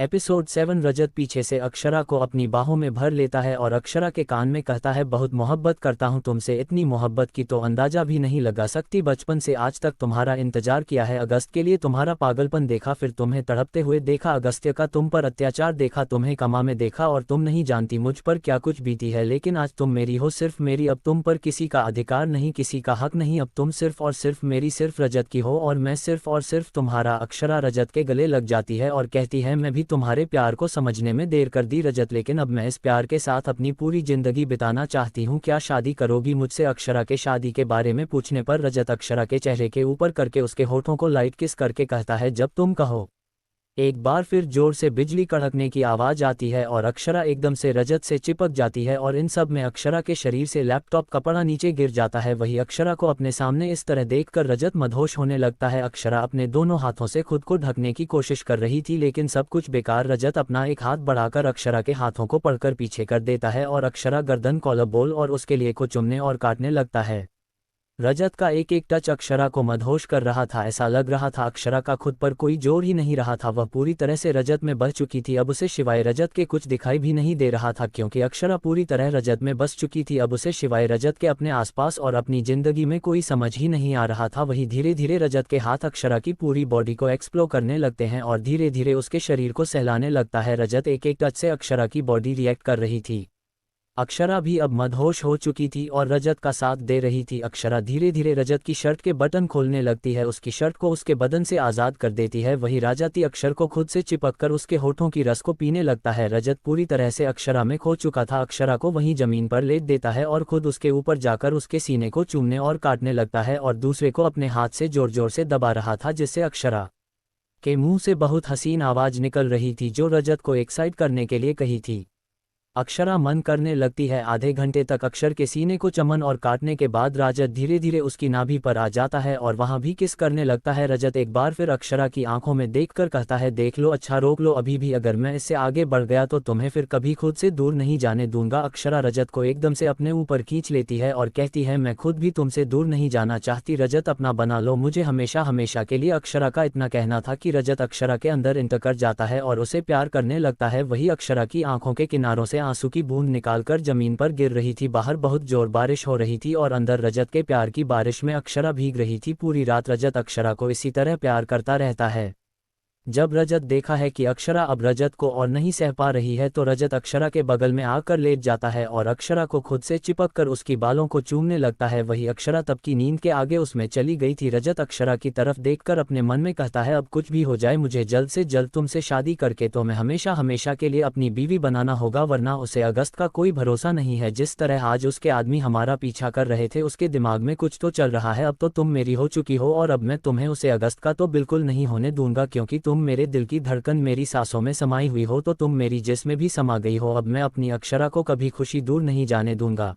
Episode 7। रजत पीछे से अक्षरा को अपनी बाहों में भर लेता है और अक्षरा के कान में कहता है, बहुत मोहब्बत करता हूँ तुमसे, इतनी मोहब्बत की तो अंदाजा भी नहीं लगा सकती। बचपन से आज तक तुम्हारा इंतजार किया है, अगस्त के लिए तुम्हारा पागलपन देखा, फिर तुम्हें तड़पते हुए देखा, अगस्त्य का तुम पर अत्याचार देखा, तुम्हें कमा में देखा और तुम नहीं जानती मुझ पर क्या कुछ बीती है। लेकिन आज तुम मेरी हो, सिर्फ मेरी। अब तुम पर किसी का अधिकार नहीं, किसी का हक नहीं। अब तुम सिर्फ और सिर्फ मेरी, सिर्फ रजत की हो और मैं सिर्फ और सिर्फ तुम्हारा। अक्षरा रजत के गले लग जाती है और कहती है, मैं भी तुम्हारे प्यार को समझने में देर कर दी रजत, लेकिन अब मैं इस प्यार के साथ अपनी पूरी जिंदगी बिताना चाहती हूँ। क्या शादी करोगी मुझसे? अक्षरा के शादी के बारे में पूछने पर रजत अक्षरा के चेहरे के ऊपर करके उसके होठों को लाइट किस करके कहता है, जब तुम कहो। एक बार फिर जोर से बिजली कड़कने की आवाज आती है और अक्षरा एकदम से रजत से चिपक जाती है और इन सब में अक्षरा के शरीर से लैपटॉप कपड़ा नीचे गिर जाता है। वही अक्षरा को अपने सामने इस तरह देखकर रजत मदहोश होने लगता है। अक्षरा अपने दोनों हाथों से खुद को ढकने की कोशिश कर रही थी, लेकिन सब कुछ बेकार। रजत अपना एक हाथ बढ़ाकर अक्षरा के हाथों को पकड़कर पीछे कर देता है और अक्षरा गर्दन, कॉलर बोल और उसके लिए को चुमने और काटने लगता है। रजत का एक एक टच अक्षरा को मदहोश कर रहा था। ऐसा लग रहा था अक्षरा का खुद पर कोई जोर ही नहीं रहा था, वह पूरी तरह से रजत में बस चुकी थी। अब उसे सिवाय रजत के कुछ दिखाई भी नहीं दे रहा था, क्योंकि अक्षरा पूरी तरह रजत में बस चुकी थी। अब उसे सिवाय रजत के अपने आसपास और अपनी जिंदगी में कोई समझ ही नहीं आ रहा था। वही धीरे धीरे रजत के हाथ अक्षरा की पूरी बॉडी को एक्सप्लोर करने लगते हैं और धीरे धीरे उसके शरीर को सहलाने लगता है। रजत एक एक टच से अक्षरा की बॉडी रिएक्ट कर रही थी। अक्षरा भी अब मदहोश हो चुकी थी और रजत का साथ दे रही थी। अक्षरा धीरे धीरे रजत की शर्ट के बटन खोलने लगती है, उसकी शर्ट को उसके बदन से आज़ाद कर देती है। वही राजाती अक्षर को खुद से चिपककर उसके होठों की रस को पीने लगता है। रजत पूरी तरह से अक्षरा में खो चुका था। अक्षरा को वहीं जमीन पर लेट देता है और खुद उसके ऊपर जाकर उसके सीने को चूमने और काटने लगता है और दूसरे को अपने हाथ से जोर जोर से दबा रहा था, जिससे अक्षरा के मुंह से बहुत हसीन आवाज़ निकल रही थी, जो रजत को एक्साइट करने के लिए कही थी। अक्षरा मन करने लगती है। आधे घंटे तक अक्षर के सीने को चमन और काटने के बाद रजत धीरे धीरे उसकी नाभि पर आ जाता है और वहां भी किस करने लगता है। रजत एक बार फिर अक्षरा की आंखों में देखकर कहता है, देख लो, अच्छा रोक लो अभी भी, अगर मैं इससे आगे बढ़ गया तो तुम्हें फिर कभी खुद से दूर नहीं जाने दूंगा। अक्षरा रजत को एकदम से अपने ऊपर खींच लेती है और कहती है, मैं खुद भी तुमसे दूर नहीं जाना चाहती रजत, अपना बना लो मुझे हमेशा हमेशा के लिए। अक्षरा का इतना कहना था कि रजत अक्षरा के अंदर इंटर कर जाता है और उसे प्यार करने लगता है। वही अक्षरा की आंखों के किनारों से आंसू की बूंद निकालकर जमीन पर गिर रही थी। बाहर बहुत जोर बारिश हो रही थी और अंदर रजत के प्यार की बारिश में अक्षरा भीग रही थी। पूरी रात रजत अक्षरा को इसी तरह प्यार करता रहता है। जब रजत देखा है कि अक्षरा अब रजत को और नहीं सह पा रही है, तो रजत अक्षरा के बगल में आकर लेट जाता है और अक्षरा को खुद से चिपक कर उसकी बालों को चूमने लगता है। वही अक्षरा तब की नींद के आगे उसमें चली गई थी। रजत अक्षरा की तरफ देखकर अपने मन में कहता है, अब कुछ भी हो जाए मुझे जल्द से जल्द तुमसे शादी करके तो मैं हमेशा हमेशा के लिए अपनी बीवी बनाना होगा, वरना उसे अगस्त का कोई भरोसा नहीं है। जिस तरह आज उसके आदमी हमारा पीछा कर रहे थे, उसके दिमाग में कुछ तो चल रहा है। अब तो तुम मेरी हो चुकी हो और अब मैं तुम्हें उसे अगस्त का तो बिल्कुल नहीं होने दूंगा, क्योंकि तुम मेरे दिल की धड़कन मेरी सांसों में समाई हुई हो, तो तुम मेरी जिस्म में भी समा गई हो। अब मैं अपनी अक्षरा को कभी खुशी दूर नहीं जाने दूंगा।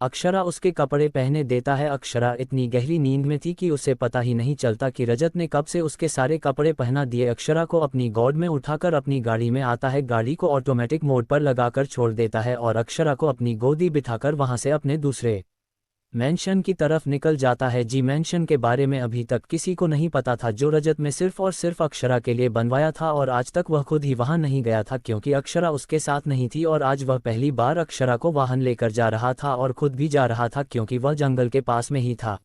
अक्षरा उसके कपड़े पहने देता है। अक्षरा इतनी गहरी नींद में थी कि उसे पता ही नहीं चलता कि रजत ने कब से उसके सारे कपड़े पहना दिए। अक्षरा को अपनी गोद में उठाकर अपनी गाड़ी में आता है, गाड़ी को ऑटोमेटिक मोड पर लगाकर छोड़ देता है और अक्षरा को अपनी गोदी बिठाकर वहां से अपने दूसरे मेंशन की तरफ निकल जाता है। जी मेंशन के बारे में अभी तक किसी को नहीं पता था, जो रजत में सिर्फ और सिर्फ अक्षरा के लिए बनवाया था और आज तक वह खुद ही वहां नहीं गया था, क्योंकि अक्षरा उसके साथ नहीं थी और आज वह पहली बार अक्षरा को वाहन लेकर जा रहा था और खुद भी जा रहा था, क्योंकि वह जंगल के पास में ही था।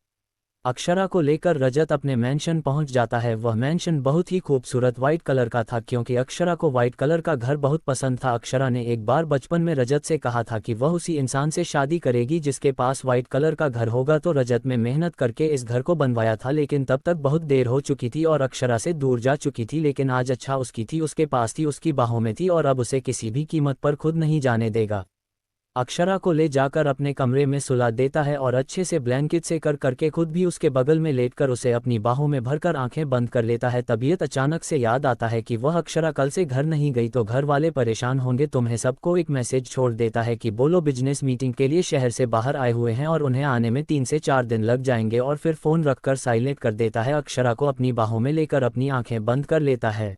अक्षरा को लेकर रजत अपने मेंशन पहुंच जाता है। वह मेंशन बहुत ही खूबसूरत वाइट कलर का था, क्योंकि अक्षरा को वाइट कलर का घर बहुत पसंद था। अक्षरा ने एक बार बचपन में रजत से कहा था कि वह उसी इंसान से शादी करेगी जिसके पास वाइट कलर का घर होगा, तो रजत में मेहनत करके इस घर को बनवाया था, लेकिन तब तक बहुत देर हो चुकी थी और अक्षरा से दूर जा चुकी थी। लेकिन आज अच्छा उसकी थी, उसके पास थी, उसकी बाहों में थी और अब उसे किसी भी कीमत पर खुद नहीं जाने देगा। अक्षरा को ले जाकर अपने कमरे में सुला देता है और अच्छे से ब्लैंकेट से कर करके खुद भी उसके बगल में लेटकर उसे अपनी बाहों में भरकर आंखें बंद कर लेता है। तबीयत अचानक से याद आता है कि वह अक्षरा कल से घर नहीं गई तो घर वाले परेशान होंगे। तुम्हें सबको एक मैसेज छोड़ देता है कि बोलो बिजनेस मीटिंग के लिए शहर से बाहर आए हुए हैं और उन्हें आने में 3 से 4 दिन लग जाएंगे, और फिर फ़ोन रखकर साइलेंट कर देता है। अक्षरा को अपनी बाहों में लेकर अपनी आंखें बंद कर लेता है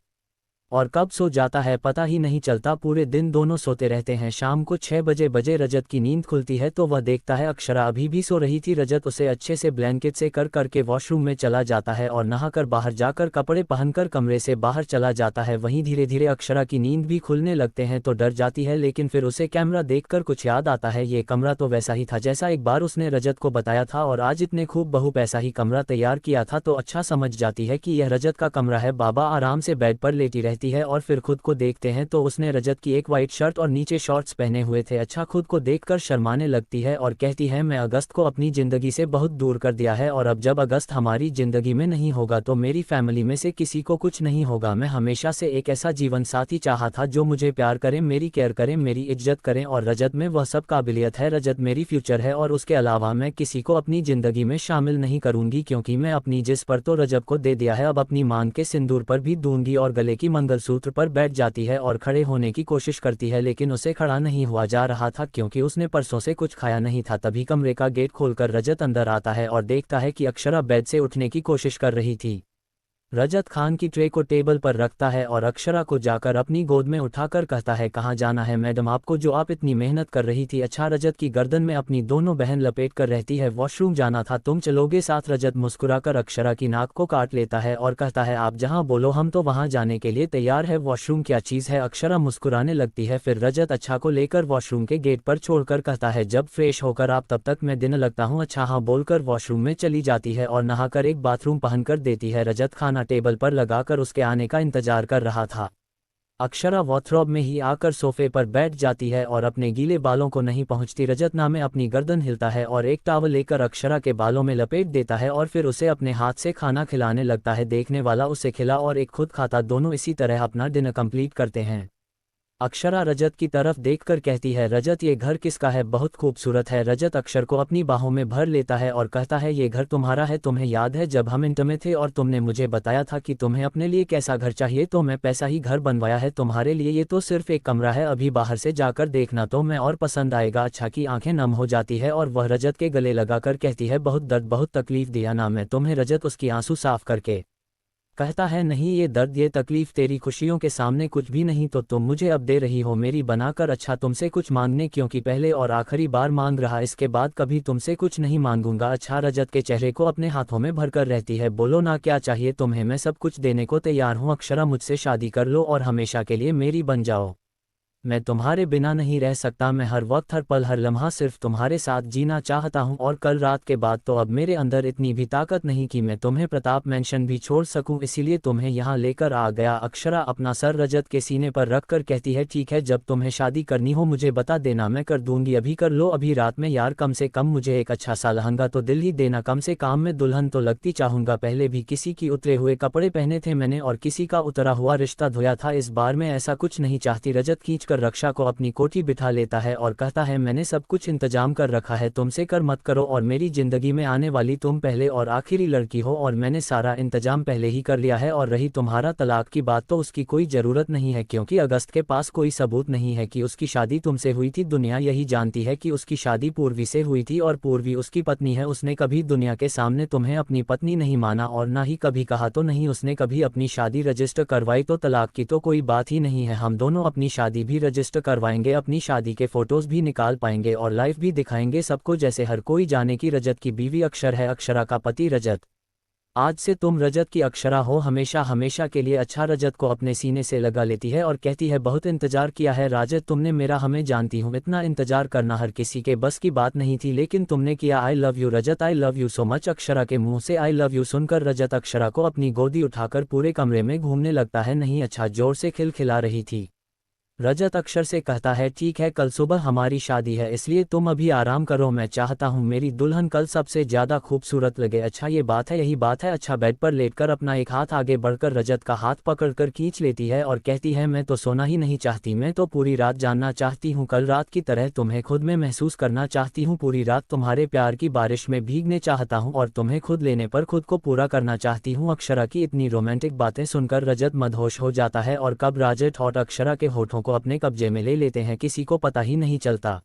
और कब सो जाता है पता ही नहीं चलता, पूरे दिन दोनों सोते रहते हैं। शाम को 6 बजे रजत की नींद खुलती है तो वह देखता है अक्षरा अभी भी सो रही थी। रजत उसे अच्छे से ब्लैंकेट से कर करके वॉशरूम में चला जाता है और नहाकर बाहर जाकर कपड़े पहनकर कमरे से बाहर चला जाता है। वहीं धीरे धीरे अक्षरा की नींद भी खुलने लगते हैं तो डर जाती है, लेकिन फिर उसे कैमरा देखकर कुछ याद आता है। ये कमरा तो वैसा ही था जैसा एक बार उसने रजत को बताया था, और आज इतने खूब बहू ऐसा ही कमरा तैयार किया था तो अच्छा समझ जाती है कि यह रजत का कमरा है। बाबा आराम से बेड पर लेटी रहती है और फिर खुद को देखते हैं तो उसने रजत की एक वाइट शर्ट और नीचे शॉर्ट्स पहने हुए थे। अच्छा, खुद को देखकर शर्माने लगती है और कहती है मैं अगस्त को अपनी जिंदगी से बहुत दूर कर दिया है, और अब जब अगस्त हमारी जिंदगी में नहीं होगा तो मेरी फैमिली में से किसी को कुछ नहीं होगा। मैं हमेशा से एक ऐसा जीवन साथी चाहा था जो मुझे प्यार करे, मेरी केयर करे, मेरी इज्जत करे, और रजत में वह सब काबिलियत है। रजत मेरी फ्यूचर है और उसके अलावा मैं किसी को अपनी जिंदगी में शामिल नहीं करूंगी, क्योंकि मैं अपनी जिस पर तो रजत को दे दिया है अब अपनी मांग के सिंदूर पर भी दूंगी। और गले की मंगलसूत्र पर बैठ जाती है और खड़े होने की कोशिश करती है, लेकिन उसे खड़ा नहीं हुआ जा रहा था क्योंकि उसने परसों से कुछ खाया नहीं था। तभी कमरे का गेट खोलकर रजत अंदर आता है और देखता है कि अक्षरा बेड से उठने की कोशिश कर रही थी। रजत खान की ट्रे को टेबल पर रखता है और अक्षरा को जाकर अपनी गोद में उठाकर कहता है कहाँ जाना है मैडम आपको, जो आप इतनी मेहनत कर रही थी। अच्छा, रजत की गर्दन में अपनी दोनों बहन लपेट कर रहती है। वॉशरूम जाना था, तुम चलोगे साथ? रजत मुस्कुराकर अक्षरा की नाक को काट लेता है और कहता है आप जहाँ बोलो हम तो वहाँ जाने के लिए तैयार है। वॉशरूम क्या चीज़ है? अक्षरा मुस्कुराने लगती है। फिर रजत अच्छा को लेकर वॉशरूम के गेट पर छोड़कर कहता है जब फ्रेश होकर आप तब तक मैं दिन लगता हूँ। अच्छा हाँ बोलकर वॉशरूम में चली जाती है और नहाकर एक बाथरूम पहनकर देती है। रजत खाना टेबल पर लगाकर उसके आने का इंतजार कर रहा था। अक्षरा वॉथरोब में ही आकर सोफे पर बैठ जाती है और अपने गीले बालों को नहीं पहुंचती। रजत नामे अपनी गर्दन हिलता है और एक टॉवल लेकर अक्षरा के बालों में लपेट देता है और फिर उसे अपने हाथ से खाना खिलाने लगता है। देखने वाला उसे खिला और एक खुद खाता, दोनों इसी तरह अपना डिनर कंप्लीट करते हैं। अक्षरा रजत की तरफ देखकर कहती है रजत ये घर किसका है? बहुत खूबसूरत है। रजत अक्षर को अपनी बाहों में भर लेता है और कहता है ये घर तुम्हारा है। तुम्हें याद है जब हम इंटर में थे और तुमने मुझे बताया था कि तुम्हें अपने लिए कैसा घर चाहिए, तो मैं पैसा ही घर बनवाया है तुम्हारे लिए। ये तो सिर्फ एक कमरा है, अभी बाहर से जाकर देखना तो मैं और पसंद आएगा। अच्छा की आंखें नम हो जाती है और वह रजत के गले लगाकर कहती है बहुत दर्द, बहुत तकलीफ दिया ना मैं तुम्हें? रजत उसकी आंसू साफ करके कहता है नहीं, ये दर्द ये तकलीफ तेरी खुशियों के सामने कुछ भी नहीं, तो तुम मुझे अब दे रही हो मेरी बनाकर। अच्छा तुमसे कुछ मांगने, क्योंकि पहले और आखिरी बार मांग रहा, इसके बाद कभी तुमसे कुछ नहीं मांगूंगा। अच्छा, रजत के चेहरे को अपने हाथों में भरकर रहती है। बोलो ना क्या चाहिए तुम्हें, मैं सब कुछ देने को तैयार हूँ। अक्षरा मुझसे शादी कर लो और हमेशा के लिए मेरी बन जाओ। मैं तुम्हारे बिना नहीं रह सकता, मैं हर वक्त हर पल हर लम्हा सिर्फ तुम्हारे साथ जीना चाहता हूँ। और कल रात के बाद तो अब मेरे अंदर इतनी भी ताकत नहीं कि मैं तुम्हें प्रताप मेंशन भी छोड़ सकूं, इसीलिए तुम्हें यहाँ लेकर आ गया। अक्षरा अपना सर रजत के सीने पर रखकर कहती है ठीक है, जब तुम्हें शादी करनी हो मुझे बता देना, मैं कर दूंगी। अभी कर लो, अभी रात में यार, कम से कम मुझे एक अच्छा सा लहंगा तो दिल ही देना, कम से कम मैं दुल्हन तो लगती चाहूँगा। पहले भी किसी की उतरे हुए कपड़े पहने थे मैंने और किसी का उतरा हुआ रिश्ता धोया था, इस बार मैं ऐसा कुछ नहीं चाहती। रजत खींच रक्षा को अपनी कोठी बिठा लेता है और कहता है मैंने सब कुछ इंतजाम कर रखा है, तुमसे कर मत करो, और मेरी जिंदगी में आने वाली तुम पहले और आखिरी लड़की हो और मैंने सारा इंतजाम पहले ही कर लिया है। और रही तुम्हारा तलाक की बात, तो उसकी कोई ज़रूरत नहीं है, क्योंकि अगस्त के पास कोई सबूत नहीं है कि उसकी शादी तुमसे हुई थी। दुनिया यही जानती है कि उसकी शादी पूर्वी से हुई थी और पूर्वी उसकी पत्नी है। उसने कभी दुनिया के सामने तुम्हें अपनी पत्नी नहीं माना और ना ही कभी कहा तो नहीं उसने कभी अपनी शादी रजिस्टर करवाई, तो तलाक की तो कोई बात ही नहीं है। हम दोनों अपनी शादी भी रजिस्टर करवाएंगे, अपनी शादी के फोटोज भी निकाल पाएंगे और लाइव भी दिखाएंगे सबको, जैसे हर कोई जाने की रजत की बीवी अक्षर है अक्षरा का पति रजत। आज से तुम रजत की अक्षरा हो हमेशा हमेशा के लिए। अच्छा, रजत को अपने सीने से लगा लेती है और कहती है बहुत इंतजार किया है राजत तुमने मेरा, हमें जानती हूँ इतना इंतजार करना हर किसी के बस की बात नहीं थी, लेकिन तुमने किया। I love you Rajat, I love you so much. Akshara के मुंह से आई लव यू सुनकर रजत अक्षरा को अपनी गोदी उठाकर पूरे कमरे में घूमने लगता है। नहीं अच्छा, जोर से खिलखिला रही थी। रजत अक्षर से कहता है ठीक है, कल सुबह हमारी शादी है, इसलिए तुम अभी आराम करो, मैं चाहता हूँ मेरी दुल्हन कल सबसे ज़्यादा खूबसूरत लगे। अच्छा ये बात है, यही बात है। अच्छा, बेड पर लेटकर अपना एक हाथ आगे बढ़कर रजत का हाथ पकड़कर खींच लेती है और कहती है मैं तो सोना ही नहीं चाहती, मैं तो पूरी रात जानना चाहती हूँ, कल रात की तरह तुम्हें खुद में महसूस करना चाहती हूँ, पूरी रात तुम्हारे प्यार की बारिश में भीगने चाहता हूँ और तुम्हें खुद लेने पर खुद को पूरा करना चाहती हूँ। अक्षरा की इतनी रोमांटिक बातें सुनकर रजत मदहोश हो जाता है और कब राजत हॉट अक्षरा के होठों को अपने कब्जे में ले लेते हैं किसी को पता ही नहीं चलता।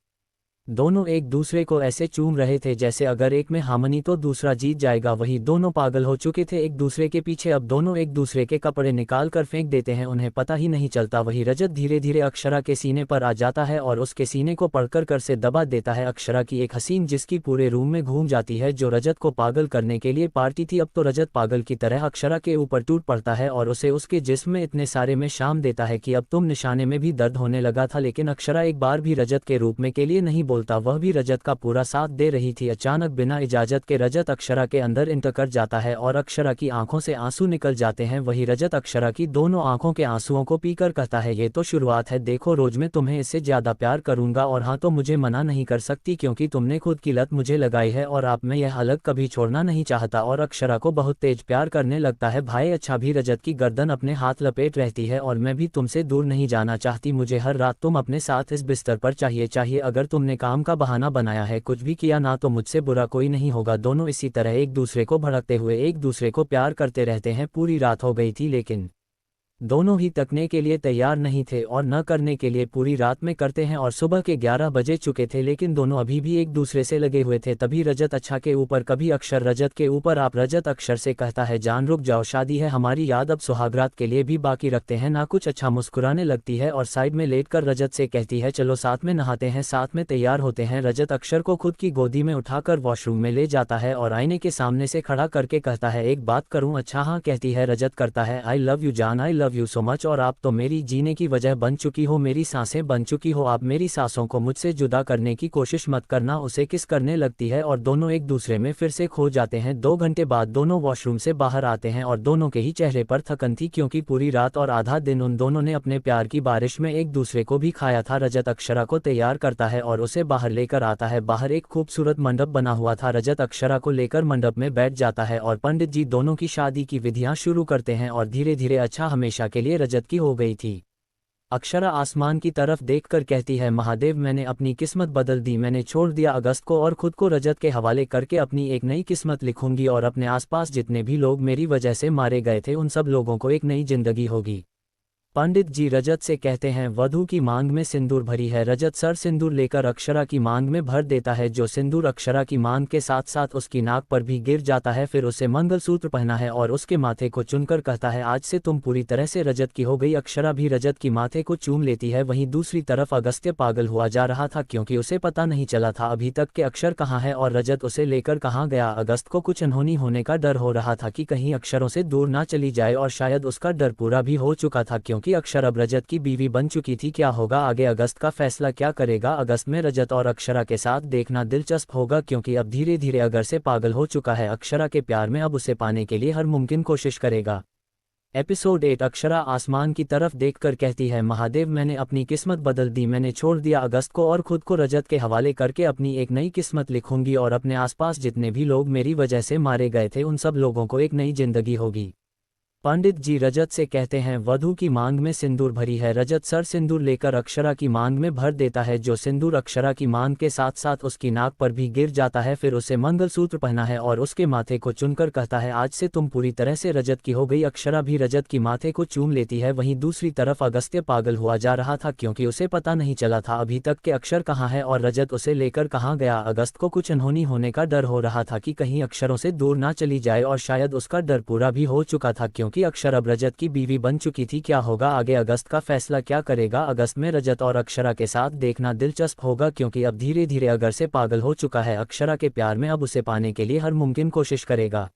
दोनों एक दूसरे को ऐसे चूम रहे थे जैसे अगर एक में हामनी तो दूसरा जीत जाएगा। वही दोनों पागल हो चुके थे एक दूसरे के पीछे। अब दोनों एक दूसरे के कपड़े निकाल कर फेंक देते हैं, उन्हें पता ही नहीं चलता। वही रजत धीरे धीरे अक्षरा के सीने पर आ जाता है और उसके सीने को पकड़ कर से दबा देता है। अक्षरा की एक हसीन जिसकी पूरे रूम में घूम जाती है, जो रजत को पागल करने के लिए पार्टी थी। अब तो रजत पागल की तरह अक्षरा के ऊपर टूट पड़ता है और उसे उसके जिस्म में इतने सारे में शाम देता है कि अब तुम निशाने में भी दर्द होने लगा था। लेकिन अक्षरा एक बार भी रजत के रूप में के लिए नहीं बोलता, वह भी रजत का पूरा साथ दे रही थी। अचानक बिना इजाजत के रजत अक्षरा के अंदर इंटर कर जाता है और अक्षरा की आंखों से आंसू निकल जाते हैं। वही रजत अक्षरा की दोनों आंखों के आंसुओं को पीकर कहता है, ये तो शुरुआत है, देखो रोज मैं तुम्हें इससे ज्यादा प्यार करूंगा और हाँ तो मुझे मना नहीं कर सकती क्योंकि तुमने खुद की लत मुझे लगाई है और आप में यह अलग कभी छोड़ना नहीं चाहता। और अक्षरा को बहुत तेज प्यार करने लगता है। भाई अच्छा भी रजत की गर्दन अपने हाथ लपेट रहती है और मैं भी तुमसे दूर नहीं जाना चाहती, मुझे हर रात तुम अपने साथ इस बिस्तर पर चाहिए। अगर तुमने काम का बहाना बनाया है, कुछ भी किया ना, तो मुझसे बुरा कोई नहीं होगा। दोनों इसी तरह एक दूसरे को भड़कते हुए एक दूसरे को प्यार करते रहते हैं। पूरी रात हो गई थी लेकिन दोनों ही तकने के लिए तैयार नहीं थे और न करने के लिए पूरी रात में करते हैं। और सुबह के 11 बजे चुके थे लेकिन दोनों अभी भी एक दूसरे से लगे हुए थे। तभी रजत अच्छा के ऊपर कभी अक्षर रजत के ऊपर आप रजत अक्षर से कहता है, जान रुक जाओ, शादी है हमारी याद अब सुहागरात के लिए भी बाकी रखते हैं ना। कुछ अच्छा मुस्कुराने लगती है और साइड में लेटकर रजत से कहती है, चलो साथ में नहाते हैं, साथ में तैयार होते हैं। रजत अक्षर को खुद की गोदी में उठाकर वॉशरूम में ले जाता है और आईने के सामने से खड़ा करके कहता है, एक बात करूं? अच्छा हाँ कहती है। रजत करता है, आई लव यू जान, I love you so much, और आप तो मेरी जीने की वजह बन चुकी हो, मेरी सांसें बन चुकी हो, आप मेरी सांसों को मुझसे जुदा करने की कोशिश मत करना। उसे किस करने लगती है और दोनों एक दूसरे में फिर से खो जाते हैं। 2 घंटे बाद दोनों वॉशरूम से बाहर आते हैं और दोनों के ही चेहरे पर थकन थी क्योंकि पूरी रात और आधा दिन उन दोनों ने अपने प्यार की बारिश में एक दूसरे को भी खाया था। रजत अक्षरा को तैयार करता है और उसे बाहर लेकर आता है। बाहर एक खूबसूरत मंडप बना हुआ था। रजत अक्षरा को लेकर मंडप में बैठ जाता है और पंडित जी दोनों की शादी की विधियां शुरू करते हैं और धीरे धीरे अच्छा हमेशा के लिए रजत की हो गई थी। अक्षरा आसमान की तरफ देखकर कहती है, महादेव मैंने अपनी किस्मत बदल दी, मैंने छोड़ दिया अगस्त को और खुद को रजत के हवाले करके अपनी एक नई किस्मत लिखूंगी और अपने आसपास जितने भी लोग मेरी वजह से मारे गए थे उन सब लोगों को एक नई जिंदगी होगी। पंडित जी रजत से कहते हैं, वधू की मांग में सिंदूर भरी है। रजत सर सिंदूर लेकर अक्षरा की मांग में भर देता है, जो सिंदूर अक्षरा की मांग के साथ साथ उसकी नाक पर भी गिर जाता है। फिर उसे मंगलसूत्र पहना है और उसके माथे को चुनकर कहता है, आज से तुम पूरी तरह से रजत की हो गई। अक्षरा भी रजत की माथे को चूम लेती है। वहीं दूसरी तरफ अगस्त्य पागल हुआ जा रहा था क्योंकि उसे पता नहीं चला था अभी तक कि अक्षर कहाँ है और रजत उसे लेकर कहाँ गया। अगस्त को कुछ अनहोनी होने का डर हो रहा था कि कहीं अक्षरों से दूर ना चली जाए और शायद उसका डर पूरा भी हो चुका था क्योंकि अक्षर अब रजत की बीवी बन चुकी थी। क्या होगा आगे, अगस्त का फैसला क्या करेगा? अगस्त में रजत और अक्षरा के साथ देखना दिलचस्प होगा क्योंकि अब धीरे धीरे अगर से पागल हो चुका है अक्षरा के प्यार में, अब उसे पाने के लिए हर मुमकिन कोशिश करेगा। एपिसोड 8 अक्षरा आसमान की तरफ देखकर कहती है, महादेव मैंने अपनी किस्मत बदल दी, मैंने छोड़ दिया अगस्त को और खुद को रजत के हवाले करके अपनी एक नई किस्मत लिखूंगी और अपने आसपास जितने भी लोग मेरी वजह से मारे गए थे उन सब लोगों को एक नई जिंदगी होगी। पंडित जी रजत से कहते हैं, वधू की मांग में सिंदूर भरी है। रजत सर सिंदूर लेकर अक्षरा की मांग में भर देता है, जो सिंदूर अक्षरा की मांग के साथ साथ उसकी नाक पर भी गिर जाता है। फिर उसे मंगलसूत्र पहना है और उसके माथे को चुनकर कहता है, आज से तुम पूरी तरह से रजत की हो गई। अक्षरा भी रजत की माथे को चूम लेती है। वहीं दूसरी तरफ अगस्त्य पागल हुआ जा रहा था क्योंकि उसे पता नहीं चला था अभी तक कि अक्षर कहाँ है और रजत उसे लेकर कहाँ गया। अगस्त को कुछ अनहोनी होने का डर हो रहा था कि कहीं अक्षरों से दूर ना चली जाए और शायद उसका डर पूरा भी हो चुका था क्योंकि अक्षर अब रजत की बीवी बन चुकी थी। क्या होगा आगे, अगस्त का फैसला क्या करेगा? अगस्त में रजत और अक्षरा के साथ देखना दिलचस्प होगा क्योंकि अब धीरे धीरे अगर से पागल हो चुका है अक्षरा के प्यार में, अब उसे पाने के लिए हर मुमकिन कोशिश करेगा।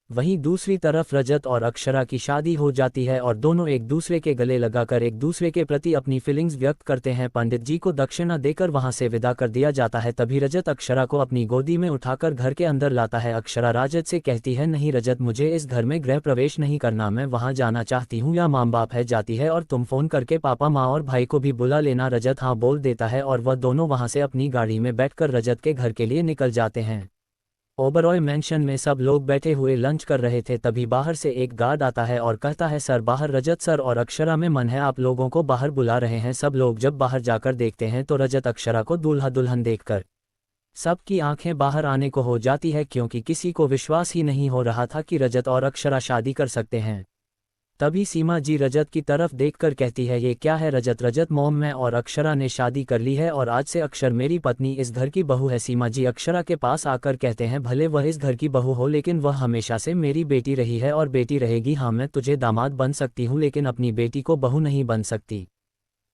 वहीं दूसरी तरफ रजत और अक्षरा की शादी हो जाती है और दोनों एक दूसरे के गले लगाकर एक दूसरे के प्रति अपनी फीलिंग्स व्यक्त करते हैं। पंडित जी को दक्षिणा देकर वहां से विदा कर दिया जाता है। तभी रजत अक्षरा को अपनी गोदी में उठाकर घर के अंदर लाता है। अक्षरा रजत से कहती है, नहीं रजत मुझे इस घर में गृह प्रवेश नहीं करना, मैं वहां जाना चाहती हूँ, या माँ बाप है जाती है और तुम फोन करके पापा माँ और भाई को भी बुला लेना। रजत हाँ बोल देता है और वह दोनों वहां से अपनी गाड़ी में बैठकर रजत के घर के लिए निकल जाते हैं। ओबरॉय मैंशन में सब लोग बैठे हुए लंच कर रहे थे। तभी बाहर से एक गार्ड आता है और कहता है, सर बाहर रजत सर और अक्षरा में मन है, आप लोगों को बाहर बुला रहे हैं। सब लोग जब बाहर जाकर देखते हैं तो रजत अक्षरा को दूल्हा दुल्हन देखकर सबकी आंखें बाहर आने को हो जाती है क्योंकि किसी को विश्वास ही नहीं हो रहा था कि रजत और अक्षरा शादी कर सकते हैं। तभी सीमा जी रजत की तरफ देखकर कहती है, ये क्या है रजत? रजत, मोम, मैं और अक्षरा ने शादी कर ली है और आज से अक्षर मेरी पत्नी, इस घर की बहू है। सीमा जी अक्षरा के पास आकर कहते हैं, भले वह इस घर की बहू हो लेकिन वह हमेशा से मेरी बेटी रही है और बेटी रहेगी। हाँ, मैं तुझे दामाद बन सकती हूँ लेकिन अपनी बेटी को बहू नहीं बन सकती।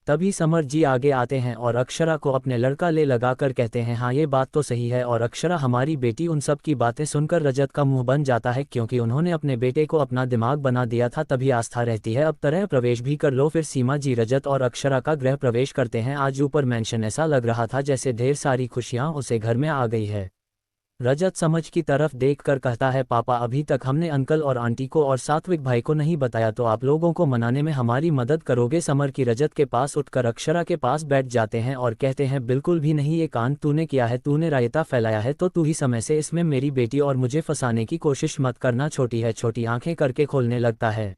तभी समर जी आगे आते हैं और अक्षरा को अपने लड़का ले लगाकर कहते हैं, हाँ ये बात तो सही है और अक्षरा हमारी बेटी। उन सब की बातें सुनकर रजत का मुंह बन जाता है क्योंकि उन्होंने अपने बेटे को अपना दिमाग बना दिया था। तभी आस्था रहती है, अब तरह प्रवेश भी कर लो। फिर सीमा जी रजत और अक्षरा का गृह प्रवेश करते हैं। आज ऊपर मेंशन ऐसा लग रहा था जैसे ढेर सारी खुशियाँ उसे घर में आ गई है। रजत समझ की तरफ देखकर कहता है, पापा अभी तक हमने अंकल और आंटी को और सात्विक भाई को नहीं बताया, तो आप लोगों को मनाने में हमारी मदद करोगे? समर की रजत के पास उठकर अक्षरा के पास बैठ जाते हैं और कहते हैं, बिल्कुल भी नहीं, ये कांड तूने किया है, तूने रायता फैलाया है तो तू ही समय से इसमें मेरी बेटी और मुझे फंसाने की कोशिश मत करना। छोटी है छोटी आंखें करके खोलने लगता है।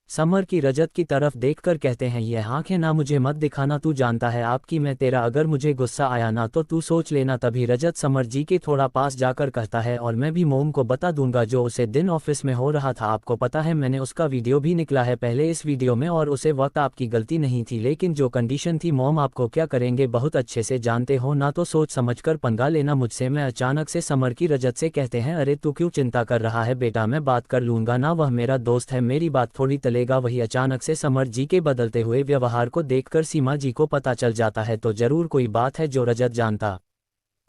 समर की रजत की तरफ देखकर कहते हैं, ये आंखें ना मुझे मत दिखाना, तू जानता है आपकी मैं तेरा, अगर मुझे गुस्सा आया ना तो तू सोच लेना। तभी रजत समर जी के थोड़ा पास जाकर कहता है, और मैं भी मोम को बता दूंगा जो उसे दिन ऑफिस में हो रहा था। आपको पता है मैंने उसका वीडियो भी निकला है पहले इस वीडियो में, और उसे वक्त आपकी गलती नहीं थी लेकिन जो कंडीशन थी। मोम आपको क्या करेंगे बहुत अच्छे से जानते हो ना, तो सोच समझकर पंगा लेना मुझसे। मैं अचानक से समर की रजत से कहते हैं, अरे तू क्यों चिंता कर रहा है बेटा, मैं बात कर लूंगा ना, वह मेरा दोस्त है, मेरी बात थोड़ी टलेगा। वही अचानक से समर जी के बदलते हुए व्यवहार को देखकर सीमा जी को पता चल जाता है तो जरूर कोई बात है जो रजत जानता,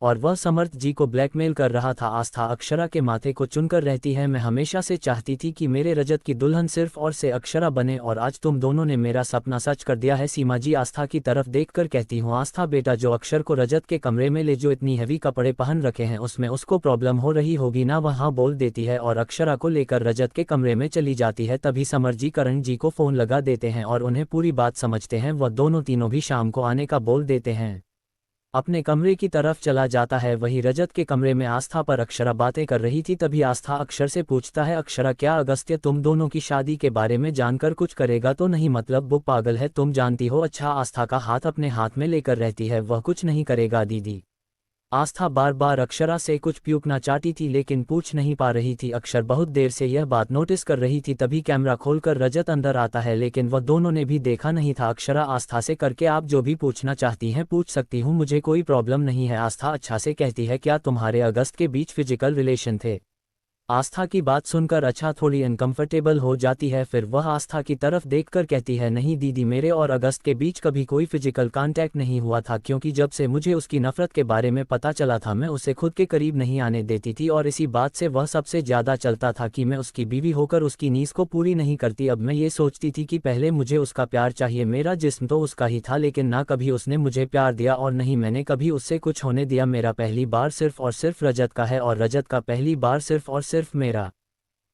और वह समर्थ जी को ब्लैकमेल कर रहा था। आस्था अक्षरा के माथे को चुनकर रहती है, मैं हमेशा से चाहती थी कि मेरे रजत की दुल्हन सिर्फ और से अक्षरा बने और आज तुम दोनों ने मेरा सपना सच कर दिया है। सीमा जी आस्था की तरफ देखकर कहती हूँ, आस्था बेटा, जो अक्षर को रजत के कमरे में ले जो इतनी हेवी कपड़े पहन रखे हैं उसमें उसको प्रॉब्लम हो रही होगी ना। वह हाँ बोल देती है और अक्षरा को लेकर रजत के कमरे में चली जाती है। तभी समर जी करण जी को फोन लगा देते हैं और उन्हें पूरी बात समझते हैं। वह दोनों तीनों भी शाम को आने का बोल देते हैं, अपने कमरे की तरफ चला जाता है। वही रजत के कमरे में आस्था पर अक्षरा बातें कर रही थी। तभी आस्था अक्षर से पूछता है, अक्षरा क्या अगस्त्य तुम दोनों की शादी के बारे में जानकर कुछ करेगा तो नहीं? मतलब वो पागल है, तुम जानती हो। अच्छा, आस्था का हाथ अपने हाथ में लेकर रहती है, वह कुछ नहीं करेगा दीदी। आस्था बार बार अक्षरा से कुछ पूछना चाहती थी लेकिन पूछ नहीं पा रही थी। अक्षर बहुत देर से यह बात नोटिस कर रही थी। तभी कैमरा खोलकर रजत अंदर आता है लेकिन वह दोनों ने भी देखा नहीं था। अक्षरा आस्था से करके आप जो भी पूछना चाहती हैं पूछ सकती हूँ, मुझे कोई प्रॉब्लम नहीं है। आस्था अच्छा से कहती है, क्या तुम्हारे अगस्त के बीच फिजिकल रिलेशन थे? आस्था की बात सुनकर अच्छा थोड़ी अनकंफर्टेबल हो जाती है। फिर वह आस्था की तरफ देखकर कहती है, नहीं दीदी, मेरे और अगस्त के बीच कभी कोई फिजिकल कांटेक्ट नहीं हुआ था क्योंकि जब से मुझे उसकी नफरत के बारे में पता चला था मैं उसे खुद के करीब नहीं आने देती थी और इसी बात से वह सबसे ज़्यादा चलता था कि मैं उसकी बीवी होकर उसकी नीज़ को पूरी नहीं करती। अब मैं ये सोचती थी कि पहले मुझे उसका प्यार चाहिए, मेरा जिस्म तो उसका ही था लेकिन ना कभी उसने मुझे प्यार दिया और नहीं मैंने कभी उससे कुछ होने दिया। मेरा पहली बार सिर्फ और सिर्फ रजत का है और रजत का पहली बार सिर्फ और सिर्फ मेरा।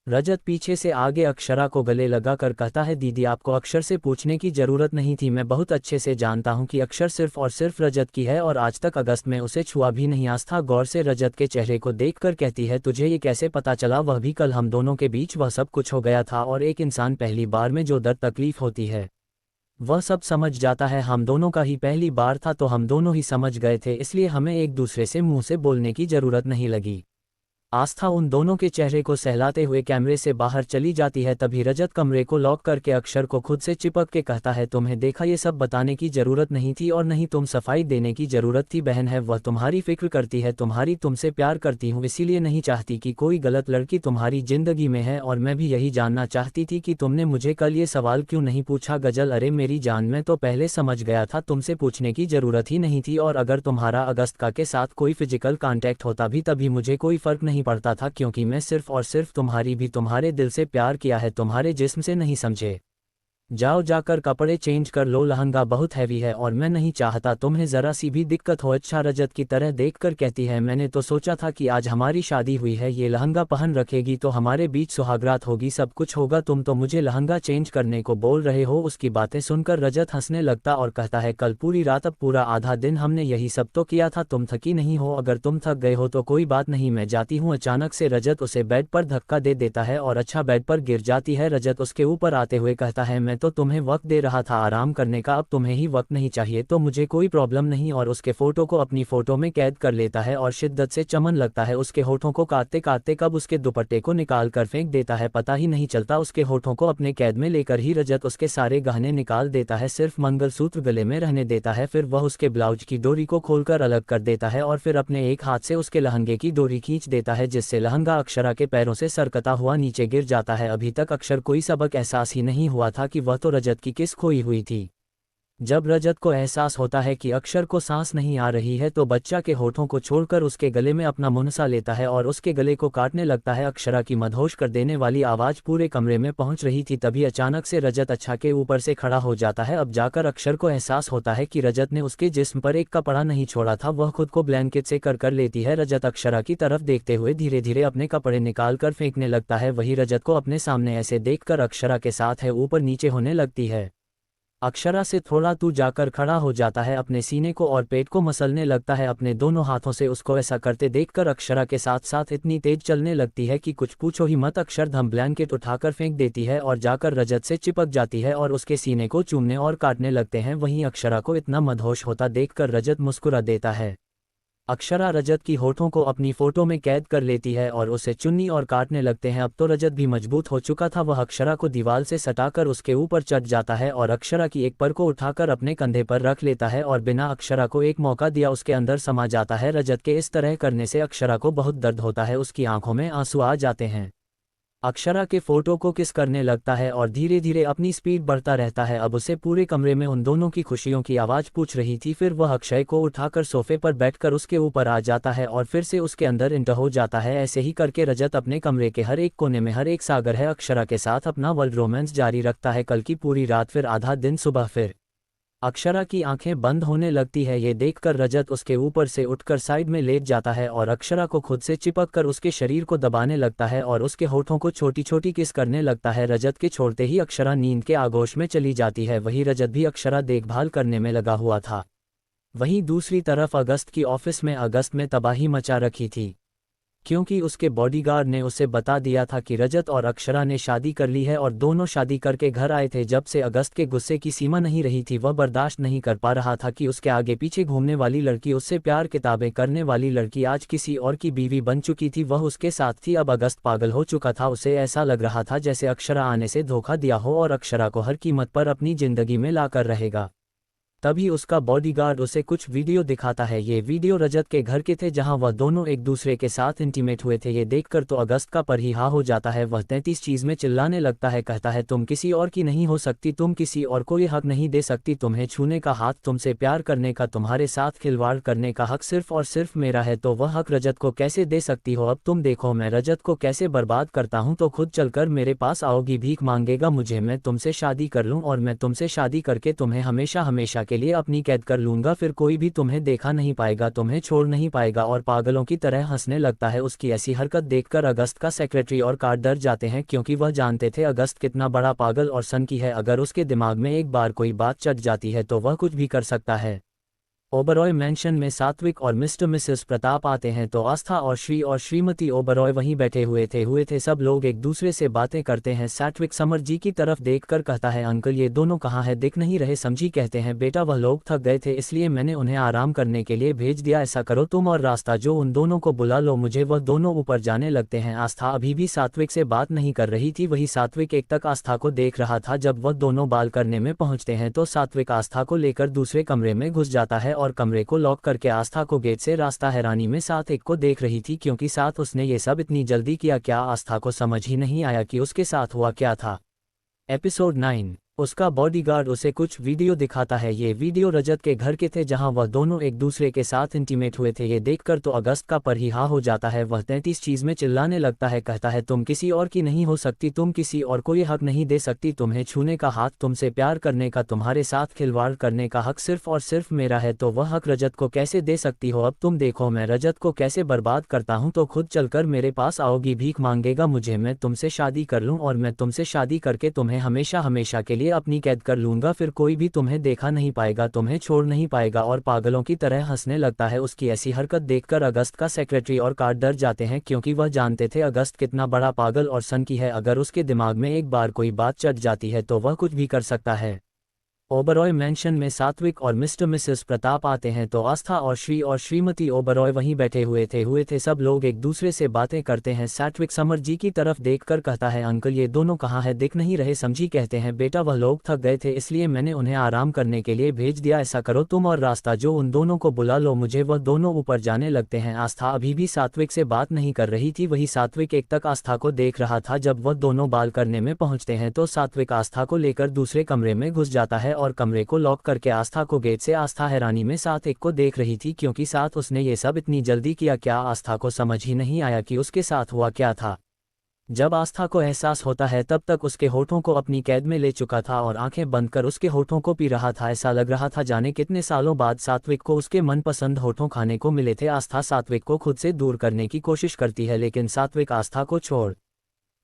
रजत पीछे से आगे अक्षरा को गले लगाकर कहता है, दीदी आपको अक्षर से पूछने की ज़रूरत नहीं थी, मैं बहुत अच्छे से जानता हूं कि अक्षर सिर्फ और सिर्फ रजत की है और आज तक अगस्त में उसे छुआ भी नहीं। आस्था गौर से रजत के चेहरे को देखकर कहती है, तुझे ये कैसे पता चला? वह भी कल हम दोनों के बीच वह सब कुछ हो गया था और एक इंसान पहली बार में जो दर्द तकलीफ होती है वह सब समझ जाता है। हम दोनों का ही पहली बार था तो हम दोनों ही समझ गए थे, इसलिए हमें एक दूसरे से मुंह से बोलने की ज़रूरत नहीं लगी। आस्था उन दोनों के चेहरे को सहलाते हुए कैमरे से बाहर चली जाती है। तभी रजत कमरे को लॉक करके अक्षर को खुद से चिपक के कहता है, तुम्हें देखा, ये सब बताने की ज़रूरत नहीं थी और नहीं तुम सफाई देने की ज़रूरत थी। बहन है वह, तुम्हारी फिक्र करती है, तुम्हारी, तुमसे प्यार करती हूँ, इसीलिए नहीं चाहती कि कोई गलत लड़की तुम्हारी ज़िंदगी में है। और मैं भी यही जानना चाहती थी कि तुमने मुझे कल ये सवाल क्यों नहीं पूछा। गजल, अरे मेरी जान, मैं तो पहले समझ गया था, तुमसे पूछने की ज़रूरत ही नहीं थी। और अगर तुम्हारा अगस्त का के साथ कोई फिजिकल कॉन्टैक्ट होता भी तभी मुझे कोई फ़र्क नहीं पड़ता था क्योंकि मैं सिर्फ और सिर्फ तुम्हारी भी तुम्हारे दिल से प्यार किया है, तुम्हारे जिस्म से नहीं, समझे? जाओ जाकर कपड़े चेंज कर लो, लहंगा बहुत हैवी है और मैं नहीं चाहता तुम्हें ज़रा सी भी दिक्कत हो। अच्छा, रजत की तरह देखकर कहती है, मैंने तो सोचा था कि आज हमारी शादी हुई है, ये लहंगा पहन रखेगी तो हमारे बीच सुहागरात होगी, सब कुछ होगा, तुम तो मुझे लहंगा चेंज करने को बोल रहे हो। उसकी बातें सुनकर रजत हंसने लगता और कहता है, कल पूरी रात, अब पूरा आधा दिन हमने यही सब तो किया था, तुम थकी नहीं हो? अगर तुम थक गए हो तो कोई बात नहीं, मैं जाती हूँ। अचानक से रजत उसे बेड पर धक्का दे देता है और अच्छा बेड पर गिर जाती है। रजत उसके ऊपर आते हुए कहता है, मैं तो तुम्हें वक्त दे रहा था आराम करने का, अब तुम्हें ही वक्त नहीं चाहिए तो मुझे कोई प्रॉब्लम नहीं। और उसके फोटो को अपनी फोटो में कैद कर लेता है और शिद्दत से चमन लगता है। उसके होठों को काटते काटते कब उसके दुपट्टे को निकाल कर फेंक देता है पता ही नहीं चलता। उसके होठों को अपने कैद में लेकर ही रजत उसके सारे गहने निकाल देता है, सिर्फ मंगलसूत्र गले में रहने देता है। फिर वह उसके ब्लाउज की डोरी को खोलकर अलग कर देता है और फिर अपने एक हाथ से उसके लहंगे की डोरी खींच देता है, जिससे लहंगा अक्षरा के पैरों से सरकता हुआ नीचे गिर जाता है। अभी तक अक्षर कोई सबक एहसास ही नहीं हुआ था कि वह तो रजत की किस खोई हुई थी। जब रजत को एहसास होता है कि अक्षर को सांस नहीं आ रही है तो बच्चा के होठों को छोड़कर उसके गले में अपना मुंह सा लेता है और उसके गले को काटने लगता है। अक्षरा की मदहोश कर देने वाली आवाज़ पूरे कमरे में पहुंच रही थी। तभी अचानक से रजत अच्छा के ऊपर से खड़ा हो जाता है। अब जाकर अक्षर को एहसास होता है कि रजत ने उसके जिस्म पर एक कपड़ा नहीं छोड़ा था। वह खुद को ब्लैंकेट से कर लेती है। रजत अक्षरा की तरफ देखते हुए धीरे धीरे अपने कपड़े निकाल कर फेंकने लगता है। वही रजत को अपने सामने ऐसे देखकर अक्षरा के साथ है ऊपर नीचे होने लगती है। अक्षरा से थोड़ा दूर जाकर खड़ा हो जाता है, अपने सीने को और पेट को मसलने लगता है। अपने दोनों हाथों से उसको ऐसा करते देखकर अक्षरा के साथ साथ इतनी तेज चलने लगती है कि कुछ पूछो ही मत। अक्षरधाम ब्लैंकेट उठाकर फेंक देती है और जाकर रजत से चिपक जाती है और उसके सीने को चूमने और काटने लगते हैं। वहीं अक्षरा को इतना मदहोश होता देखकर रजत मुस्कुरा देता है। अक्षरा रजत की होठों को अपनी फोटो में कैद कर लेती है और उसे चुन्नी और काटने लगते हैं। अब तो रजत भी मजबूत हो चुका था। वह अक्षरा को दीवार से सटाकर उसके ऊपर चढ़ जाता है और अक्षरा की एक पर को उठाकर अपने कंधे पर रख लेता है और बिना अक्षरा को एक मौका दिया उसके अंदर समा जाता है। रजत के इस तरह करने से अक्षरा को बहुत दर्द होता है, उसकी आंखों में आंसू आ जाते हैं। अक्षरा के फोटो को किस करने लगता है और धीरे धीरे अपनी स्पीड बढ़ता रहता है। अब उसे पूरे कमरे में उन दोनों की खुशियों की आवाज़ पूछ रही थी। फिर वह अक्षय को उठाकर सोफे पर बैठकर उसके ऊपर आ जाता है और फिर से उसके अंदर इंटर हो जाता है। ऐसे ही करके रजत अपने कमरे के हर एक कोने में हर एक सागर है अक्षरा के साथ अपना वर्ल्ड रोमांस जारी रखता है। कल की पूरी रात, फिर आधा दिन, सुबह फिर अक्षरा की आंखें बंद होने लगती है। ये देखकर रजत उसके ऊपर से उठकर साइड में लेट जाता है और अक्षरा को खुद से चिपक कर उसके शरीर को दबाने लगता है और उसके होठों को छोटी छोटी किस करने लगता है। रजत के छोड़ते ही अक्षरा नींद के आगोश में चली जाती है। वहीं रजत भी अक्षरा देखभाल करने में लगा हुआ था। वहीं दूसरी तरफ अगस्त की ऑफिस में अगस्त में तबाही मचा रखी थी, क्योंकि उसके बॉडीगार्ड ने उसे बता दिया था कि रजत और अक्षरा ने शादी कर ली है और दोनों शादी करके घर आए थे। जब से अगस्त के गुस्से की सीमा नहीं रही थी, वह बर्दाश्त नहीं कर पा रहा था कि उसके आगे पीछे घूमने वाली लड़की, उससे प्यार किताबें करने वाली लड़की आज किसी और की बीवी बन चुकी थी। वह उसके साथ थी। अब अगस्त पागल हो चुका था। उसे ऐसा लग रहा था जैसे अक्षरा आने से धोखा दिया हो और अक्षरा को हर कीमत पर अपनी जिंदगी में लाकर रहेगा। तभी उसका बॉडीगार्ड उसे कुछ वीडियो दिखाता है। ये वीडियो रजत के घर के थे जहां वह दोनों एक दूसरे के साथ इंटीमेट हुए थे। ये देखकर तो अगस्त का पर ही हा हो जाता है। वह 33 चीज में चिल्लाने लगता है, कहता है तुम किसी और की नहीं हो सकती, तुम किसी और को ये हक नहीं दे सकती, तुम्हें छूने का हाथ, तुमसे प्यार करने का, तुम्हारे साथ खिलवाड़ करने का हक सिर्फ और सिर्फ मेरा है। तो वह हक रजत को कैसे दे सकती हो? अब तुम देखो मैं रजत को कैसे बर्बाद करता हूँ। तो खुद चलकर मेरे पास आओगी, भीख मांगेगा मुझे, मैं तुमसे शादी कर लूँ और मैं तुमसे शादी करके तुम्हें हमेशा हमेशा के लिए अपनी कैद कर लूंगा। फिर कोई भी तुम्हें देखा नहीं पाएगा, तुम्हें छोड़ नहीं पाएगा। और पागलों की तरह हंसने लगता है। उसकी ऐसी हरकत देखकर अगस्त का सेक्रेटरी और कार्ड डर जाते हैं, क्योंकि वह जानते थे अगस्त कितना बड़ा पागल और सनकी है। अगर उसके दिमाग में एक बार कोई बात चढ़ जाती है तो वह कुछ भी कर सकता है। ओबरॉय मैंशन में सात्विक और मिस्टर मिसेस प्रताप आते हैं तो आस्था और श्रीमती ओबरॉय वहीं बैठे हुए थे। सब लोग एक दूसरे से बातें करते हैं। सात्विक समर जी की तरफ देखकर कहता है, अंकल ये दोनों कहाँ हैं, दिख नहीं रहे। समझी कहते हैं, बेटा वह लोग थक गए थे इसलिए मैंने उन्हें आराम करने के लिए भेज दिया। ऐसा करो तुम और रास्ता जो उन दोनों को बुला लो मुझे। वह दोनों ऊपर जाने लगते हैं। आस्था अभी भी सात्विक से बात नहीं कर रही थी। वही सात्विक एक तक आस्था को देख रहा था। जब वह दोनों बाल करने में पहुंचते हैं तो सात्विक आस्था को लेकर दूसरे कमरे में घुस जाता है और कमरे को लॉक करके आस्था को गेट से रास्ता हैरानी में साथ एक को देख रही थी, क्योंकि साथ उसने ये सब इतनी जल्दी किया क्या? आस्था को समझ ही नहीं आया कि उसके साथ हुआ क्या था। एपिसोड 9। उसका बॉडीगार्ड उसे कुछ वीडियो दिखाता है। ये वीडियो रजत के घर के थे जहां वह दोनों एक दूसरे के साथ इंटीमेट हुए थे। ये देखकर तो अगस्त का पर ही हा हो जाता है। वह 33 चीज में चिल्लाने लगता है, कहता है तुम किसी और की नहीं हो सकती, तुम किसी और को ये हक नहीं दे सकती, तुम्हें छूने का हाथ, तुमसे प्यार करने का, तुम्हारे साथ खिलवाड़ करने का हक सिर्फ और सिर्फ मेरा है। तो वह हक रजत को कैसे दे सकती हो? अब तुम देखो मैं रजत को कैसे बर्बाद करता हूँ। तो खुद चलकर मेरे पास आओगी, भीख मांगेगा मुझे, मैं तुमसे शादी कर लूँ और मैं तुमसे शादी करके तुम्हें हमेशा हमेशा के लिए अपनी कैद कर लूंगा, फिर कोई भी तुम्हें देखा नहीं पाएगा, तुम्हें छोड़ नहीं पाएगा और पागलों की तरह हंसने लगता है। उसकी ऐसी हरकत देखकर अगस्त का सेक्रेटरी और कार्ड डर जाते हैं क्योंकि वह जानते थे अगस्त कितना बड़ा पागल और सनकी है। अगर उसके दिमाग में एक बार कोई बात चढ़ जाती है तो वह कुछ भी कर सकता है। ओबरॉय मैंशन में सात्विक और मिस्टर मिसेस प्रताप आते हैं तो आस्था और श्रीमती ओबरॉय वहीं बैठे हुए थे। सब लोग एक दूसरे से बातें करते हैं। सात्विक समर जी की तरफ देखकर कहता है, अंकल ये दोनों कहाँ है, दिख नहीं रहे। समझी कहते हैं, बेटा वह लोग थक गए थे इसलिए मैंने उन्हें आराम करने के लिए भेज दिया। ऐसा करो तुम और रास्ता जो उन दोनों को बुला लो मुझे। वह दोनों ऊपर जाने लगते हैं। आस्था अभी भी सात्विक से बात नहीं कर रही थी। वही सात्विक एक तक आस्था को देख रहा था। जब वह दोनों बाल करने में पहुंचते हैं तो सात्विक आस्था को लेकर दूसरे कमरे में घुस जाता है और कमरे को लॉक करके आस्था को गेट से। आस्था हैरानी में सात्विक को देख रही थी क्योंकि साथ उसने ये सब इतनी जल्दी किया। क्या आस्था को समझ ही नहीं आया कि उसके साथ हुआ क्या था। जब आस्था को एहसास होता है तब तक उसके होठों को अपनी कैद में ले चुका था और आंखें बंद कर उसके होठों को पी रहा था। ऐसा लग रहा था जाने कितने सालों बाद सात्विक को उसके मनपसंद होठों खाने को मिले थे। आस्था सात्विक को खुद से दूर करने की कोशिश करती है लेकिन सात्विक आस्था को छोड़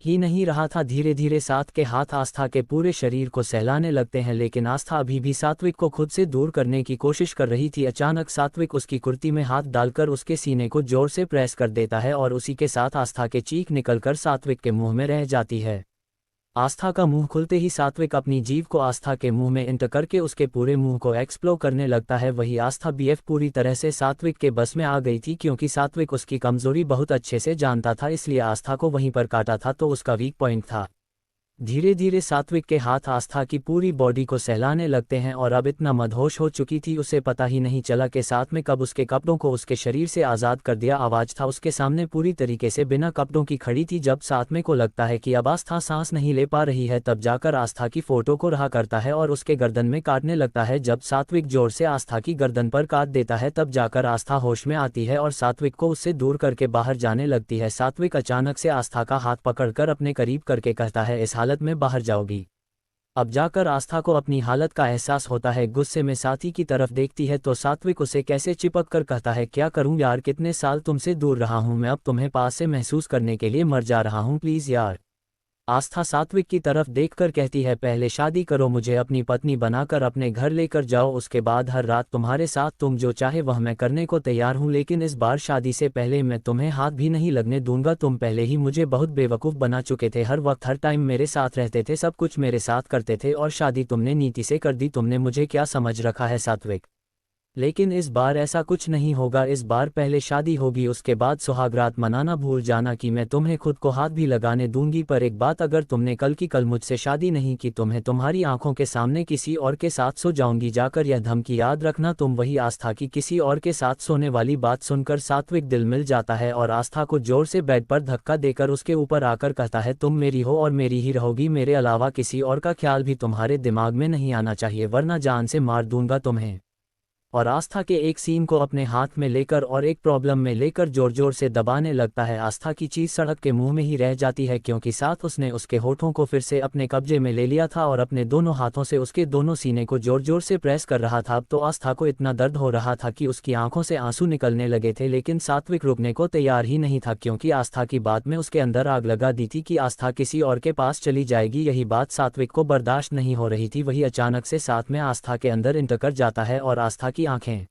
ही नहीं रहा था। धीरे धीरे साथ के हाथ आस्था के पूरे शरीर को सहलाने लगते हैं लेकिन आस्था अभी भी सात्विक को खुद से दूर करने की कोशिश कर रही थी। अचानक सात्विक उसकी कुर्ती में हाथ डालकर उसके सीने को जोर से प्रेस कर देता है और उसी के साथ आस्था के चीख निकलकर सात्विक के मुंह में रह जाती है। आस्था का मुंह खुलते ही सात्विक अपनी जीभ को आस्था के मुंह में इंटर करके उसके पूरे मुंह को एक्सप्लोर करने लगता है। वही आस्था बीएफ पूरी तरह से सात्विक के बस में आ गई थी क्योंकि सात्विक उसकी कमजोरी बहुत अच्छे से जानता था, इसलिए आस्था को वहीं पर काटा था तो उसका वीक पॉइंट था। धीरे धीरे सात्विक के हाथ आस्था की पूरी बॉडी को सहलाने लगते हैं और अब इतना मदहोश हो चुकी थी उसे पता ही नहीं चला कि साथ में कब उसके कपड़ों को उसके शरीर से आज़ाद कर दिया। आवाज़ था उसके सामने पूरी तरीके से बिना कपड़ों की खड़ी थी। जब साथ में को लगता है कि अब आस्था सांस नहीं ले पा रही है तब जाकर आस्था की फोटो को रहा करता है और उसके गर्दन में काटने लगता है। जब सात्विक जोर से आस्था की गर्दन पर काट देता है तब जाकर आस्था होश में आती है और सात्विक को उससे दूर करके बाहर जाने लगती है। सात्विक अचानक से आस्था का हाथ पकड़कर अपने करीब करके कहता है, इस हालत में बाहर जाओगी। अब जाकर आस्था को अपनी हालत का एहसास होता है। गुस्से में साथी की तरफ देखती है तो सात्विक उसे कैसे चिपक कर कहता है, क्या करूं यार, कितने साल तुमसे दूर रहा हूं मैं, अब तुम्हें पास से महसूस करने के लिए मर जा रहा हूं, प्लीज यार। आस्था सात्विक की तरफ देखकर कहती है, पहले शादी करो, मुझे अपनी पत्नी बनाकर अपने घर लेकर जाओ, उसके बाद हर रात तुम्हारे साथ तुम जो चाहे वह मैं करने को तैयार हूं, लेकिन इस बार शादी से पहले मैं तुम्हें हाथ भी नहीं लगने दूंगा। तुम पहले ही मुझे बहुत बेवकूफ़ बना चुके थे, हर वक्त हर टाइम मेरे साथ रहते थे, सब कुछ मेरे साथ करते थे और शादी तुमने नीति से कर दी। तुमने मुझे क्या समझ रखा है सात्विक? लेकिन इस बार ऐसा कुछ नहीं होगा, इस बार पहले शादी होगी, उसके बाद सुहागरात मनाना भूल जाना कि मैं तुम्हें खुद को हाथ भी लगाने दूंगी। पर एक बात, अगर तुमने कल की कल मुझसे शादी नहीं की तो मैं तुम्हारी आंखों के सामने किसी और के साथ सो जाऊंगी। जाकर यह धमकी याद रखना तुम। वही आस्था की किसी और के साथ सोने वाली बात सुनकर सात्विक दिल मिल जाता है और आस्था को जोर से बेड पर धक्का देकर उसके ऊपर आकर कहता है, तुम मेरी हो और मेरी ही रहोगी, मेरे अलावा किसी और का ख्याल भी तुम्हारे दिमाग में नहीं आना चाहिए, वरना जान से मार दूंगा तुम्हें। और आस्था के एक सीन को अपने हाथ में लेकर और एक प्रॉब्लम में लेकर जोर जोर से दबाने लगता है। आस्था की चीज सड़क के मुंह में ही रह जाती है क्योंकि साथ उसने उसके होठों को फिर से अपने कब्जे में ले लिया था और अपने दोनों हाथों से उसके दोनों सीने को जोर जोर से प्रेस कर रहा था। अब तो आस्था को इतना दर्द हो रहा था कि उसकी आंखों से आंसू निकलने लगे थे, लेकिन सात्विक रुकने को तैयार ही नहीं था क्योंकि आस्था की बात में उसके अंदर आग लगा दी थी कि आस्था किसी और के पास चली जाएगी। यही बात सात्विक को बर्दाश्त नहीं हो रही थी। वही अचानक से साथ में आस्था के अंदर इंटर कर जाता है और आस्था की आंखें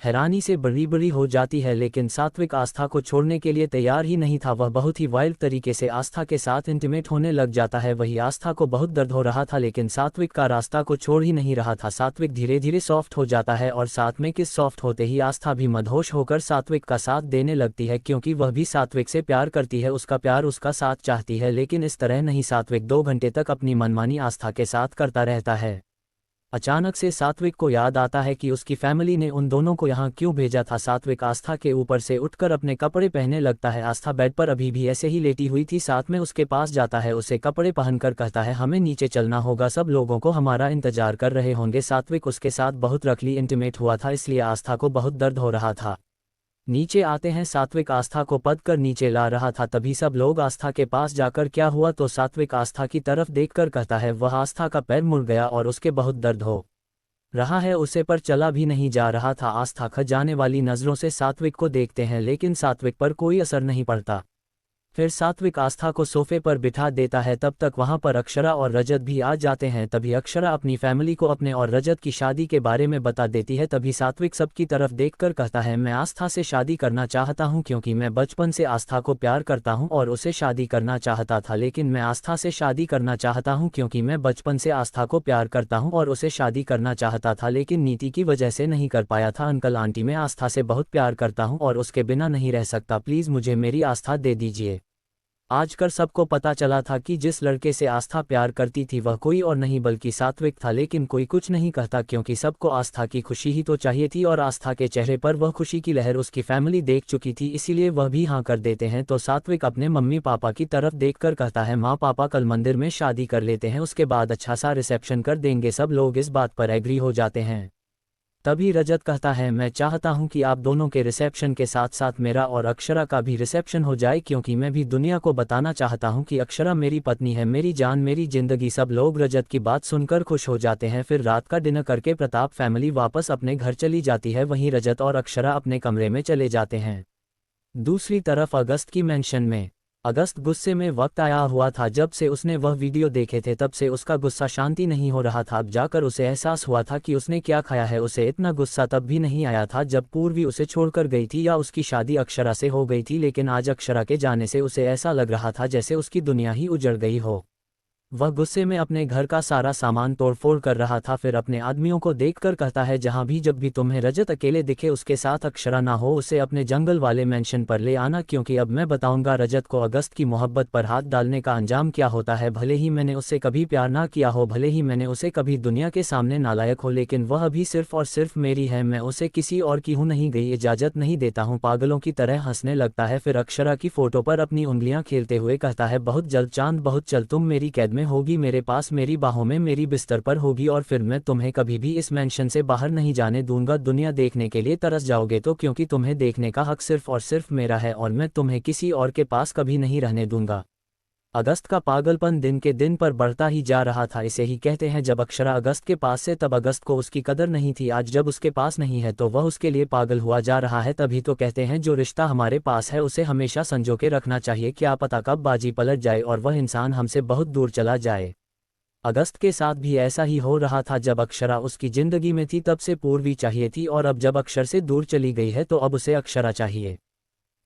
हैरानी से बड़ी बड़ी हो जाती है, लेकिन सात्विक आस्था को छोड़ने के लिए तैयार ही नहीं था। वह बहुत ही वाइल्ड तरीके से आस्था के साथ इंटीमेट होने लग जाता है। वही आस्था को बहुत दर्द हो रहा था लेकिन सात्विक का रास्ता को छोड़ ही नहीं रहा था। सात्विक धीरे धीरे सॉफ्ट हो जाता है और साथ में किस सॉफ्ट होते ही आस्था भी मदहोश होकर सात्विक का साथ देने लगती है क्योंकि वह भी सात्विक से प्यार करती है, उसका प्यार उसका साथ चाहती है। लेकिन इस तरह नहीं, सात्विक 2 घंटे तक अपनी मनमानी आस्था के साथ करता रहता है। अचानक से सात्विक को याद आता है कि उसकी फैमिली ने उन दोनों को यहाँ क्यों भेजा था। सात्विक आस्था के ऊपर से उठकर अपने कपड़े पहनने लगता है। आस्था बेड पर अभी भी ऐसे ही लेटी हुई थी। साथ में उसके पास जाता है, उसे कपड़े पहनकर कहता है, हमें नीचे चलना होगा, सब लोगों को हमारा इंतजार कर रहे होंगे। सात्विक उसके साथ बहुत रखली इंटीमेट हुआ था, इसलिए आस्था को बहुत दर्द हो रहा था। नीचे आते हैं, सात्विक आस्था को पद कर नीचे ला रहा था, तभी सब लोग आस्था के पास जाकर क्या हुआ तो सात्विक आस्था की तरफ देखकर कहता है, वह आस्था का पैर मुड़ गया और उसके बहुत दर्द हो रहा है, उसे पर चला भी नहीं जा रहा था। आस्था खजाने वाली नज़रों से सात्विक को देखते हैं लेकिन सात्विक पर कोई असर नहीं पड़ता। फिर सात्विक आस्था को सोफे पर बिठा देता है। तब तक वहां पर अक्षरा और रजत भी आ जाते हैं। तभी अक्षरा अपनी फैमिली को अपने और रजत की शादी के बारे में बता देती है। तभी सात्विक सबकी तरफ देखकर कहता है, मैं आस्था से शादी करना चाहता हूं क्योंकि मैं बचपन से आस्था को प्यार करता हूं और उसे शादी करना चाहता था। लेकिन मैं आस्था से शादी करना चाहता हूं क्योंकि मैं बचपन से आस्था को प्यार करता हूं और उसे शादी करना चाहता था, लेकिन नीति की वजह से नहीं कर पाया था। अंकल आंटी, मैं आस्था से बहुत प्यार करता हूं और उसके बिना नहीं रह सकता। प्लीज़ मुझे मेरी आस्था दे दीजिए। आजकल सबको पता चला था कि जिस लड़के से आस्था प्यार करती थी वह कोई और नहीं बल्कि सात्विक था, लेकिन कोई कुछ नहीं कहता क्योंकि सबको आस्था की खुशी ही तो चाहिए थी और आस्था के चेहरे पर वह खुशी की लहर उसकी फैमिली देख चुकी थी, इसीलिए वह भी हाँ कर देते हैं। तो सात्विक अपने मम्मी पापा की तरफ देखकर कहता है, माँ पापा कल मंदिर में शादी कर लेते हैं, उसके बाद अच्छा सा रिसेप्शन कर देंगे। सब लोग इस बात पर एग्री हो जाते हैं। तभी रजत कहता है, मैं चाहता हूं कि आप दोनों के रिसेप्शन के साथ साथ मेरा और अक्षरा का भी रिसेप्शन हो जाए, क्योंकि मैं भी दुनिया को बताना चाहता हूं कि अक्षरा मेरी पत्नी है, मेरी जान, मेरी जिंदगी। सब लोग रजत की बात सुनकर खुश हो जाते हैं। फिर रात का डिनर करके प्रताप फैमिली वापस अपने घर चली जाती है। वहीं रजत और अक्षरा अपने कमरे में चले जाते हैं। दूसरी तरफ अगस्त की मेंशन में अगस्त गुस्से में वक्त आया हुआ था। जब से उसने वह वीडियो देखे थे तब से उसका गुस्सा शांति नहीं हो रहा था। अब जाकर उसे एहसास हुआ था कि उसने क्या खाया है। उसे इतना गुस्सा तब भी नहीं आया था जब पूर्वी उसे छोड़कर गई थी या उसकी शादी अक्षरा से हो गई थी, लेकिन आज अक्षरा के जाने से उसे ऐसा लग रहा था जैसे उसकी दुनिया ही उजड़ गई हो। वह गुस्से में अपने घर का सारा सामान तोड़फोड़ कर रहा था। फिर अपने आदमियों को देखकर कहता है, जहां भी जब भी तुम्हें रजत अकेले दिखे उसके साथ अक्षरा ना हो, उसे अपने जंगल वाले मेंशन पर ले आना, क्योंकि अब मैं बताऊंगा रजत को अगस्त की मोहब्बत पर हाथ डालने का अंजाम क्या होता है। भले ही मैंने उससे कभी प्यार ना किया हो, भले ही मैंने उसे कभी दुनिया के सामने नालायक हो, लेकिन वह अभी सिर्फ और सिर्फ मेरी है। मैं उसे किसी और की हूं नहीं गई, इजाजत नहीं देता हूं। पागलों की तरह हंसने लगता है। फिर अक्षरा की फोटो पर अपनी उंगलियां खेलते हुए कहता है, बहुत जल्द चांद बहुत जल्द तुम मेरी कैद में होगी, मेरे पास, मेरी बाहों में, मेरी बिस्तर पर होगी, और फिर मैं तुम्हें कभी भी इस मेंशन से बाहर नहीं जाने दूंगा। दुनिया देखने के लिए तरस जाओगे तो, क्योंकि तुम्हें देखने का हक सिर्फ और सिर्फ मेरा है और मैं तुम्हें किसी और के पास कभी नहीं रहने दूंगा। अगस्त का पागलपन दिन के दिन पर बढ़ता ही जा रहा था। इसे ही कहते हैं जब अक्षरा अगस्त के पास से, तब अगस्त को उसकी कदर नहीं थी। आज जब उसके पास नहीं है तो वह उसके लिए पागल हुआ जा रहा है। तभी तो कहते हैं जो रिश्ता हमारे पास है उसे हमेशा संजो के रखना चाहिए, क्या पता कब बाजी पलट जाए और वह इंसान हमसे बहुत दूर चला जाए। अगस्त के साथ भी ऐसा ही हो रहा था। जब अक्षरा उसकी जिंदगी में थी तब से पूर्वी चाहिए थी, और अब जब अक्षर से दूर चली गई है तो अब उसे अक्षरा चाहिए।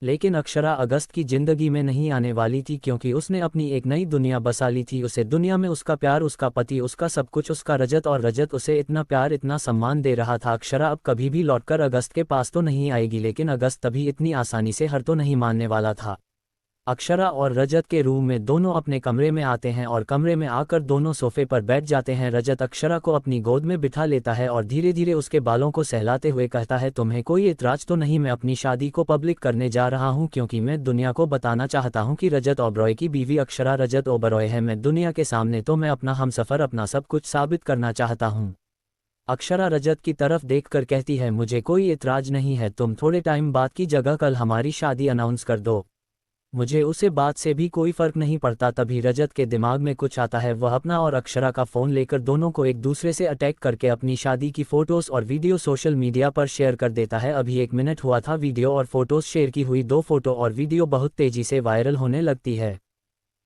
लेकिन अक्षरा अगस्त की जिंदगी में नहीं आने वाली थी, क्योंकि उसने अपनी एक नई दुनिया बसा ली थी। उसे दुनिया में उसका प्यार, उसका पति, उसका सब कुछ, उसका रजत, और रजत उसे इतना प्यार, इतना सम्मान दे रहा था। अक्षरा अब कभी भी लौटकर अगस्त के पास तो नहीं आएगी, लेकिन अगस्त तभी इतनी आसानी से हार तो नहीं मानने वाला था। अक्षरा और रजत के रूम में दोनों अपने कमरे में आते हैं और कमरे में आकर दोनों सोफे पर बैठ जाते हैं। रजत अक्षरा को अपनी गोद में बिठा लेता है और धीरे धीरे उसके बालों को सहलाते हुए कहता है, तुम्हें कोई इतराज तो नहीं? मैं अपनी शादी को पब्लिक करने जा रहा हूं, क्योंकि मैं दुनिया को बताना चाहता हूं कि रजत ओबरॉय की बीवी अक्षरा रजत ओबरॉय है। मैं दुनिया के सामने तो मैं अपना हमसफर, अपना सब कुछ साबित करना चाहता हूं। अक्षरा रजत की तरफ देखकर कहती है, मुझे कोई इतराज नहीं है, तुम थोड़े टाइम बाद की जगह कल हमारी शादी अनाउंस कर दो, मुझे उसे बात से भी कोई फर्क नहीं पड़ता। तभी रजत के दिमाग में कुछ आता है। वह अपना और अक्षरा का फ़ोन लेकर दोनों को एक दूसरे से अटैक करके अपनी शादी की फ़ोटोज़ और वीडियो सोशल मीडिया पर शेयर कर देता है। अभी 1 मिनट हुआ था वीडियो और फोटोज़ शेयर की हुई। 2 फोटो और वीडियो बहुत तेज़ी से वायरल होने लगती है।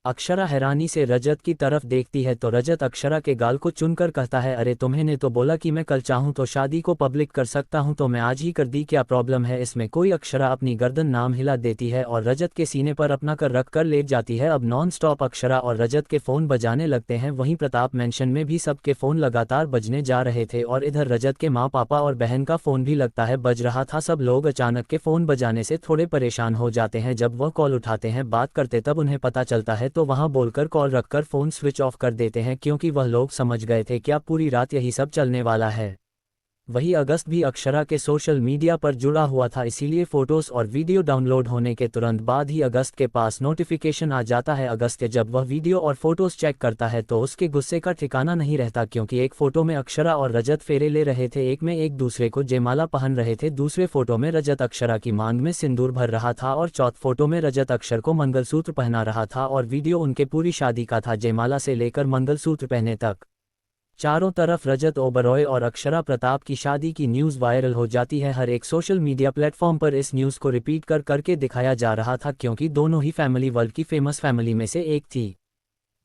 अक्षरा हैरानी से रजत की तरफ देखती है तो रजत अक्षरा के गाल को चुनकर कहता है, अरे तुम्हें ने तो बोला कि मैं कल चाहूँ तो शादी को पब्लिक कर सकता हूँ, तो मैं आज ही कर दी, क्या प्रॉब्लम है इसमें कोई? अक्षरा अपनी गर्दन नाम हिला देती है और रजत के सीने पर अपना कर रख कर लेट जाती है। अब नॉन स्टॉप अक्षरा और रजत के फ़ोन बजाने लगते हैं। वहीं प्रताप मेंशन में भी सबके फ़ोन लगातार बजने जा रहे थे और इधर रजत के माँ पापा और बहन का फ़ोन भी लगता है बज रहा था। सब लोग अचानक के फ़ोन बजाने से थोड़े परेशान हो जाते हैं। जब वह कॉल उठाते हैं बात करते तब उन्हें पता चलता है तो वहां बोलकर कॉल रखकर फ़ोन स्विच ऑफ कर देते हैं, क्योंकि वह लोग समझ गए थे क्या पूरी रात यही सब चलने वाला है। वही अगस्त भी अक्षरा के सोशल मीडिया पर जुड़ा हुआ था, इसीलिए फ़ोटोज़ और वीडियो डाउनलोड होने के तुरंत बाद ही अगस्त के पास नोटिफिकेशन आ जाता है। अगस्त जब वह वीडियो और फोटोज़ चेक करता है तो उसके गुस्से का ठिकाना नहीं रहता, क्योंकि एक फ़ोटो में अक्षरा और रजत फेरे ले रहे थे, एक में एक दूसरे को जयमाला पहन रहे थे, दूसरे फ़ोटो में रजत अक्षरा की मांग में सिंदूर भर रहा था और चौथ फ़ोटो में रजत अक्षर को मंगलसूत्र पहना रहा था। और वीडियो उनके पूरी शादी का था, जयमाला से लेकर मंगलसूत्र पहने तक। चारों तरफ रजत ओबरॉय और अक्षरा प्रताप की शादी की न्यूज़ वायरल हो जाती है। हर एक सोशल मीडिया प्लेटफॉर्म पर इस न्यूज़ को रिपीट करके दिखाया जा रहा था, क्योंकि दोनों ही फैमिली वर्ल्ड की फेमस फैमिली में से एक थी।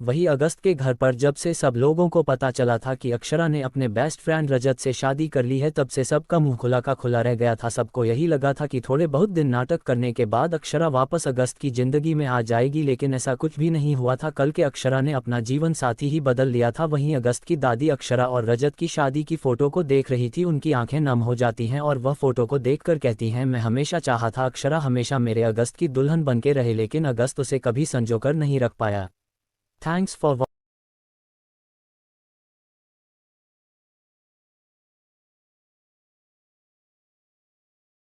वही अगस्त के घर पर जब से सब लोगों को पता चला था कि अक्षरा ने अपने बेस्ट फ्रेंड रजत से शादी कर ली है, तब से सबका मुंह खुला का खुला रह गया था। सबको यही लगा था कि थोड़े बहुत दिन नाटक करने के बाद अक्षरा वापस अगस्त की जिंदगी में आ जाएगी, लेकिन ऐसा कुछ भी नहीं हुआ था। कल के अक्षरा ने अपना जीवन साथी ही बदल लिया था। वहीं अगस्त की दादी अक्षरा और रजत की शादी की फोटो को देख रही थी। उनकी आंखें नम हो जाती हैं और वह फोटो को देखकर कहती हैं, मैं हमेशा चाहा था अक्षरा हमेशा मेरे अगस्त की दुल्हन बनके रहे, लेकिन अगस्त उसे कभी संजोकर नहीं रख पाया। Thanks for